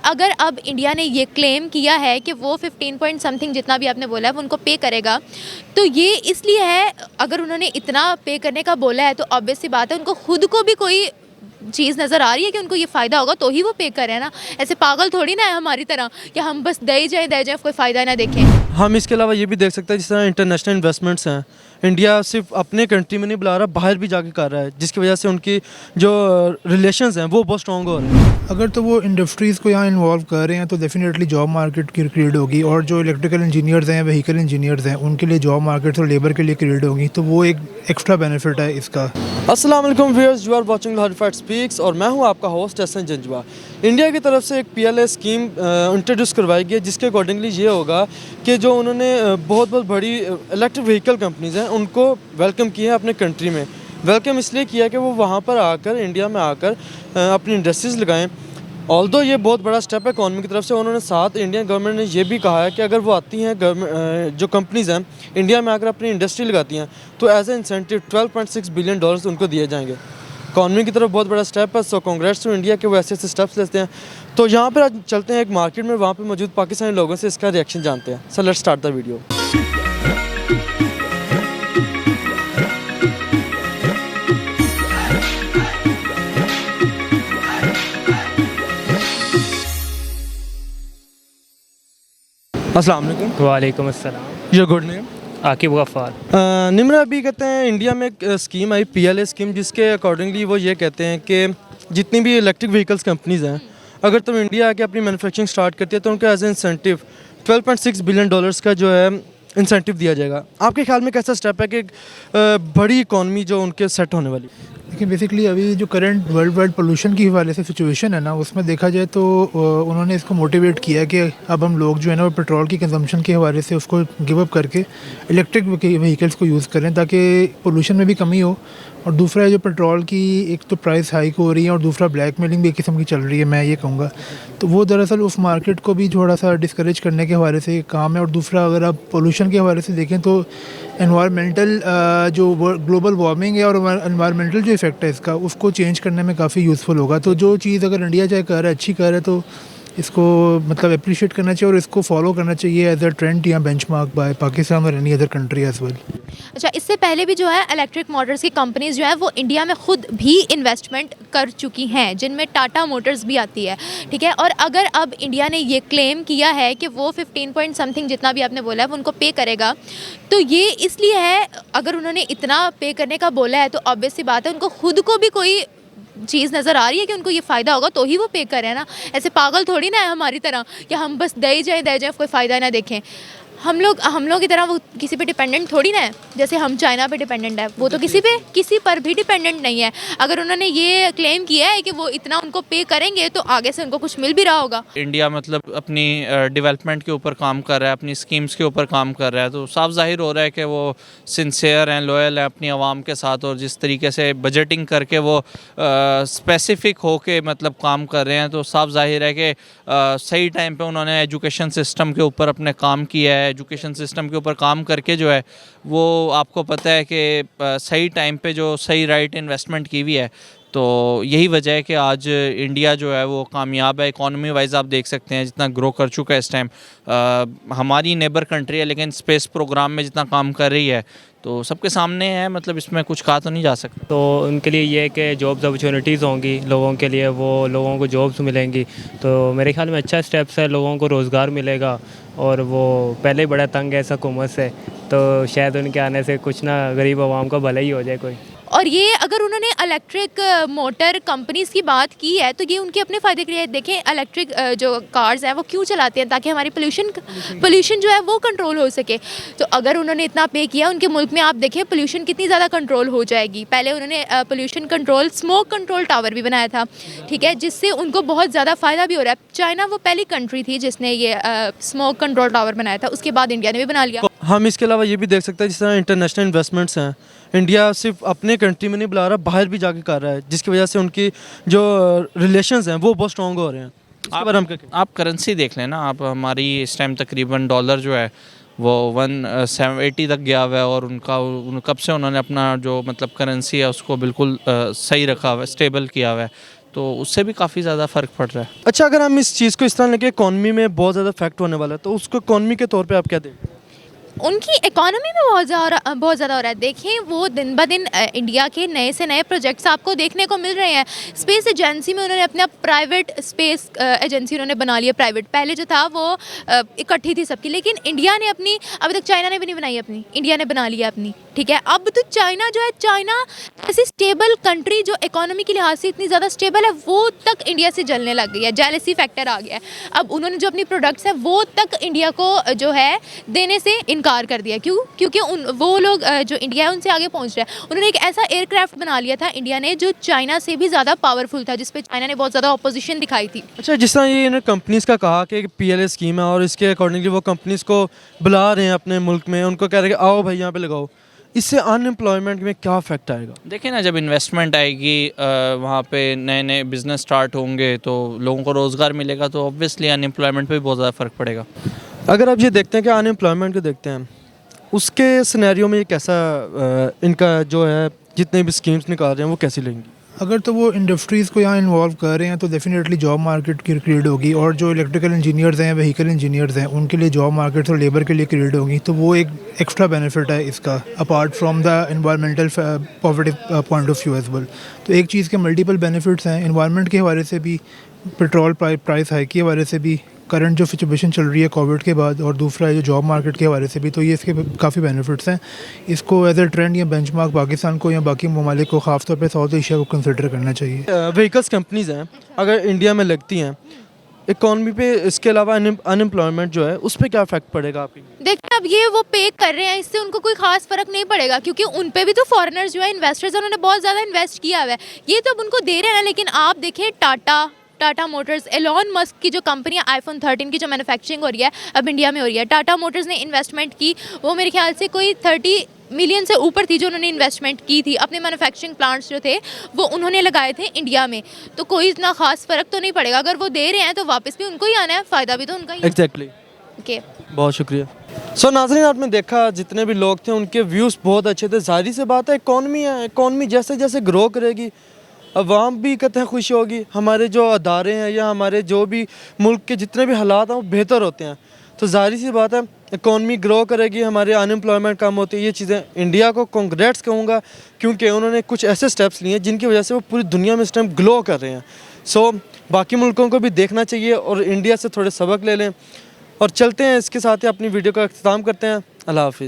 अगर अब इंडिया ने ये क्लेम किया है कि वो 15 पॉइंट समथिंग जितना भी आपने बोला है वो उनको पे करेगा, तो ये इसलिए है, अगर उन्होंने इतना पे करने का बोला है तो ऑब्वियस सी बात है उनको खुद को भी कोई चीज़ नज़र आ रही है कि उनको ये फ़ायदा होगा तो ही वो पे कर रहे हैं ना। ऐसे पागल थोड़ी ना है हमारी तरह कि हम बस दे जाए कोई फ़ायदा ना देखें। हम इसके अलावा ये भी देख सकते हैं जिस तरह इंटरनेशनल इन्वेस्टमेंट्स हैं, इंडिया सिर्फ अपने कंट्री में नहीं बुला रहा, बाहर भी जाके कर रहा है, जिसकी वजह से उनकी जो रिलेशंस हैं वो बहुत स्ट्रॉन्ग हो रहे हैं। अगर तो वो इंडस्ट्रीज़ को यहाँ इन्वॉल्व कर रहे हैं तो डेफिनेटली जॉब मार्केट की क्रिएट होगी, और जो इलेक्ट्रिकल इंजीनियर्स हैं, व्हीकल इंजीनियर्स हैं, उनके लिए जॉब मार्केट और लेबर के लिए क्रिएट होगी, तो वो एक एक्स्ट्रा बेनिफिट है इसका। अस्सलाम वालेकुम viewers, you are watching Lahori fact speaks और मैं हूं आपका होस्ट हसन जंजवा। इंडिया की तरफ से एक PLA स्कीम इंट्रोड्यूस करवाई गई है, जिसके अकॉर्डिंगली ये होगा कि जो उन्होंने बहुत बड़ी इलेक्ट्रिक व्हीकल कंपनीज़ हैं उनको वेलकम किया है अपने कंट्री में। वेलकम इसलिए किया कि वो वहाँ पर आकर, इंडिया में आकर अपनी इंडस्ट्रीज़ लगाएं। ऑल्दो ये बहुत बड़ा स्टेप है इकॉनमी की तरफ से, उन्होंने साथ इंडियन गवर्नमेंट ने ये भी कहा है कि अगर वो आती हैं जो कंपनीज़ हैं इंडिया में आकर अपनी इंडस्ट्री लगाती हैं तो एज ए इंसेंटिव $12.6 बिलियन उनको दिए जाएंगे। इकॉनमी की तरफ बहुत बड़ा स्टेप है, सो कांग्रेस टू इंडिया के वो ऐसे स्टेप्स लेते हैं। तो यहाँ पर आज चलते हैं एक मार्केट में, वहाँ पर मौजूद पाकिस्तानी लोगों से इसका रिएक्शन जानते हैं। So let's start the video. अस्सलाम वालेकुम। वालेकुम अस्सलाम। Your good name? Aqib Ghaffar. Nimra, अभी कहते हैं इंडिया में एक स्कीम आई PLA स्कीम, जिसके अकॉर्डिंगली वो ये कहते हैं कि जितनी भी इलेक्ट्रिक व्हीकल्स कंपनीज़ हैं, अगर तुम इंडिया आके अपनी मैन्युफैक्चरिंग स्टार्ट करती है तो उनको एज ए इंसेंटिव $12.6 बिलियन का जो है इंसेंटिव दिया जाएगा। आपके ख्याल में कैसा स्टेप है कि बड़ी इकॉनमी जो उनके सेट होने वाली? लेकिन बेसिकली अभी जो करंट वर्ल्ड वाइड पोल्यूशन की हवाले से सिचुएशन है ना, उसमें देखा जाए तो उन्होंने इसको मोटिवेट किया है कि अब हम लोग जो है ना वो पेट्रोल की कंजम्पशन के हवाले से उसको गिव अप करके इलेक्ट्रिक व्हीकल्स को यूज़ करें ताकि पोल्यूशन में भी कमी हो। और दूसरा है जो पेट्रोल की एक तो प्राइस हाइक हो रही है और दूसरा ब्लैक मेलिंग भी एक किस्म की चल रही है, मैं ये कहूँगा। तो वो दरअसल उस मार्केट को भी थोड़ा सा डिस्करेज करने के हवाले से काम है। और दूसरा अगर आप पोल्यूशन के हवाले से देखें तो एनवायरमेंटल जो ग्लोबल वार्मिंग है और एनवायरमेंटल जो इफेक्ट है इसका, उसको चेंज करने में काफ़ी यूज़फुल होगा। तो जो चीज़ अगर इंडिया चाहे कर रहा है, अच्छी कर रहा है, तो इसको मतलब अप्रिशिएट करना चाहिए और इसको फॉलो करना चाहिए एज अ ट्रेंड या बेंचमार्क बाय पाकिस्तान और any other country as well. अच्छा, इससे पहले भी जो है इलेक्ट्रिक मोटर्स की कंपनीज जो है वो इंडिया में खुद भी इन्वेस्टमेंट कर चुकी हैं, जिनमें टाटा मोटर्स भी आती है, ठीक है। और अगर अब इंडिया ने ये क्लेम किया है कि वो 15 पॉइंट समथिंग जितना भी आपने बोला है वो उनको पे करेगा, तो ये इसलिए है, अगर उन्होंने इतना पे करने का बोला है तो ऑब्वियस सी बात है उनको खुद को भी कोई चीज़ नज़र आ रही है कि उनको ये फ़ायदा होगा तो ही वो पे कर रहे हैं ना। ऐसे पागल थोड़ी ना है हमारी तरह कि हम बस दे जाए कोई फ़ायदा ना देखें। हम लोग की तरह वो किसी पे डिपेंडेंट थोड़ी ना है, जैसे हम चाइना पे डिपेंडेंट है, वो तो किसी पर भी डिपेंडेंट नहीं है। अगर उन्होंने ये क्लेम किया है कि वो इतना उनको पे करेंगे तो आगे से उनको कुछ मिल भी रहा होगा। इंडिया मतलब अपनी डेवलपमेंट के ऊपर काम कर रहा है, अपनी स्कीम्स के ऊपर काम कर रहा है, तो साफ जाहिर हो रहा है कि वो सिंसियर हैं, लॉयल हैं अपनी आवाम के साथ, और जिस तरीके से बजटिंग करके वो स्पेसिफिक हो के मतलब काम कर रहे हैं, तो साफ जाहिर है कि सही टाइम पे उन्होंने एजुकेशन सिस्टम के ऊपर अपने काम किया है। एजुकेशन सिस्टम के ऊपर काम करके जो है वो आपको पता है कि सही टाइम पे जो सही राइट इन्वेस्टमेंट की हुई है, तो यही वजह है कि आज इंडिया जो है वो कामयाब है। इकॉनमी वाइज आप देख सकते हैं जितना ग्रो कर चुका है इस टाइम। हमारी नेबर कंट्री है लेकिन स्पेस प्रोग्राम में जितना काम कर रही है तो सबके सामने है, मतलब इसमें कुछ कहा तो नहीं जा सकता। तो उनके लिए ये है कि जॉब्स अपॉर्चुनिटीज़ होंगी लोगों के लिए, वो लोगों को जॉब्स मिलेंगी, तो मेरे ख्याल में अच्छा स्टेप्स है, लोगों को रोज़गार मिलेगा। और वो पहले ही बड़ा तंग है इस हुकूमत से, तो शायद उनके आने से कुछ ना गरीब आवाम का भला ही हो जाए कोई। और ये अगर उन्होंने इलेक्ट्रिक मोटर कंपनीज़ की बात की है तो ये उनके अपने फ़ायदे के लिए। देखें, इलेक्ट्रिक जो कार्स हैं वो क्यों चलाते हैं, ताकि हमारी पोल्यूशन जो है वो कंट्रोल हो सके। तो अगर उन्होंने इतना पे किया, उनके मुल्क में आप देखें पोल्यूशन कितनी ज़्यादा कंट्रोल हो जाएगी। पहले उन्होंने pollution control smoke control tower भी बनाया था, ठीक है, जिससे उनको बहुत ज़्यादा फ़ायदा भी हो रहा है। चाइना वो पहली कंट्री थी जिसने ये स्मोक कंट्रोल टावर बनाया था, उसके बाद इंडिया ने भी बना लिया। हम इसके अलावा ये भी देख सकते हैं जिस तरह इंटरनेशनल इन्वेस्टमेंट्स हैं, इंडिया सिर्फ अपने कंट्री में नहीं बुला रहा, बाहर भी जाके कर रहा है, जिसकी वजह से उनकी जो रिलेशंस हैं वो बहुत स्ट्रॉन्ग हो रहे हैं। आप करेंसी देख लें ना, आप हमारी इस टाइम तकरीबन डॉलर जो है वो 180 तक गया हुआ है, और कब से उन्होंने अपना जो मतलब करेंसी है उसको बिल्कुल सही रखा हुआ है, स्टेबल किया हुआ है। तो उससे भी काफ़ी ज़्यादा फ़र्क पड़ रहा है। अच्छा, अगर हम इस चीज़ को इस तरह लेके इकॉनमी में बहुत ज़्यादा इफेक्ट होने वाला है, तो उसको इकॉनमी के तौर पे आप क्या देखें? उनकी इकोनॉमी में बहुत ज़्यादा हो रहा है। देखिए वो दिन ब दिन इंडिया के नए से नए प्रोजेक्ट्स आपको देखने को मिल रहे हैं। स्पेस एजेंसी में उन्होंने अपना प्राइवेट स्पेस एजेंसी उन्होंने बना लिया प्राइवेट। पहले जो था वो इकट्ठी थी सबकी, लेकिन इंडिया ने अपनी, अभी तक चाइना ने भी नहीं बनाई अपनी, इंडिया ने बना लिया अपनी, ठीक है। अब तो चाइना जो है, चाइना ऐसी स्टेबल कंट्री जो इकोनॉमी के लिहाज से इतनी ज़्यादा स्टेबल है, वो तक इंडिया से जलने लग गई है। जेलसी फैक्टर आ गया है। अब उन्होंने जो अपनी प्रोडक्ट्स है वो तक इंडिया को जो है देने से इनकार कर दिया। क्यों? क्योंकि वो लोग जो इंडिया है उनसे आगे पहुंच रहे हैं। उन्होंने एक ऐसा एयरक्राफ्ट बना लिया था इंडिया ने जो चाइना से भी ज़्यादा पावरफुल था, जिसपे चाइना ने बहुत ज़्यादा अपोजिशन दिखाई थी। अच्छा, जिस तरह ये इन्होंने कंपनीज़ का कहा कि PLA स्कीम है और इसके अकॉर्डिंगली वो कंपनीज़ को बुला रहे हैं अपने मुल्क में, उनको कह रहे हैं कि आओ भाई यहाँ पे लगाओ, इससे अनएम्प्लॉयमेंट में क्या इफेक्ट आएगा? देखिए ना, जब इन्वेस्टमेंट आएगी वहाँ पे नए नए बिज़नेस स्टार्ट होंगे तो लोगों को रोज़गार मिलेगा, तो ऑब्वियसली अनएम्प्लॉयमेंट पे भी बहुत ज़्यादा फ़र्क पड़ेगा। अगर आप ये देखते हैं कि अनएम्प्लॉयमेंट को देखते हैं, उसके सिनेरियो में ये कैसा इनका जो है जितने भी स्कीम्स निकाल रहे हैं वो कैसी लेंगी? अगर तो वो इंडस्ट्रीज़ को यहाँ इन्वॉल्व कर रहे हैं तो डेफिनेटली जॉब मार्केट की क्रिएट होगी, और जो इलेक्ट्रिकल इंजीनियर्स हैं, व्हीकल इंजीनियर्स हैं, उनके लिए जॉब मार्केट और लेबर के लिए क्रिएट होगी। तो वो एक एक्स्ट्रा बेनिफिट है इसका, apart from the environmental positive point of view as well. तो एक चीज़ के मल्टीपल बेनिफिट्स हैं, इन्वायरमेंट के हवाले से भी, पेट्रोल प्राइस हाइक के हवाले से भी, करंट जो सिचुएशन चल रही है कोविड के बाद, और दूसरा है जो जॉब मार्केट के हवाले से भी। तो ये इसके काफ़ी बेनिफिट्स हैं। इसको एज ए ट्रेंड या बेंचमार्क पाकिस्तान को या बाकी ममालिक को, ख़ासतौर पे साउथ एशिया को कंसिडर करना चाहिए। व्हीकल्स कंपनीज़ हैं अगर इंडिया में लगती हैं, इकॉनमी पे इसके अलावा अनएम्प्लॉयमेंट जो है उस पर क्या इफेक्ट पड़ेगा आपकी? देखिए अब ये वो पे कर रहे हैं, इससे उनको कोई खास फर्क नहीं पड़ेगा, क्योंकि उन पे भी तो फॉरेनर्स जो है, इन्वेस्टर्स, उन्होंने बहुत ज़्यादा इन्वेस्ट किया हुआ है। ये तो अब उनको दे रहे हैं ना। लेकिन आप देखिए टाटा मोटर्स, एलॉन मस्क की जो कंपनी है, iPhone 13 की जो मैन्युफैक्चरिंग हो रही है अब इंडिया में हो रही है, टाटा मोटर्स ने इन्वेस्टमेंट की, वो मेरे ख्याल से कोई 30 मिलियन से ऊपर थी जो उन्होंने इन्वेस्टमेंट की थी। अपने मैन्युफैक्चरिंग प्लांट्स जो थे वो उन्होंने लगाए थे इंडिया में। तो कोई इतना खास फ़र्क तो नहीं पड़ेगा। अगर वो दे रहे हैं तो वापस भी उनको ही आना है, फ़ायदा भी तो उनका ही है। एग्जैक्टली। ओके, बहुत शुक्रिया। सो नाज़रीन, आपने देखा जितने भी लोग थे उनके व्यूज़ बहुत अच्छे थे। जाहिर सी बात है, इकॉनमी है, इकॉनमी जैसे जैसे ग्रो करेगी अवाम भी कतई खुश होगी, हमारे जो अदारे हैं या हमारे जो भी मुल्क के जितने भी हालात हैं वो बेहतर होते हैं। तो जाहिर सी बात है, इकॉनमी ग्रो करेगी, हमारे अनएम्प्लॉयमेंट कम होती है। ये चीज़ें इंडिया को कांग्रेट्स कहूँगा, क्योंकि उन्होंने कुछ ऐसे स्टेप्स लिए जिनकी वजह से वो पूरी दुनिया में इस टाइम ग्लो कर रहे हैं। सो बाकी मुल्कों को भी देखना चाहिए और इंडिया से थोड़े सबक ले लें। और चलते हैं, इसके साथ ही अपनी वीडियो का अख्ताम करते हैं। अल्लाह हाफिज़।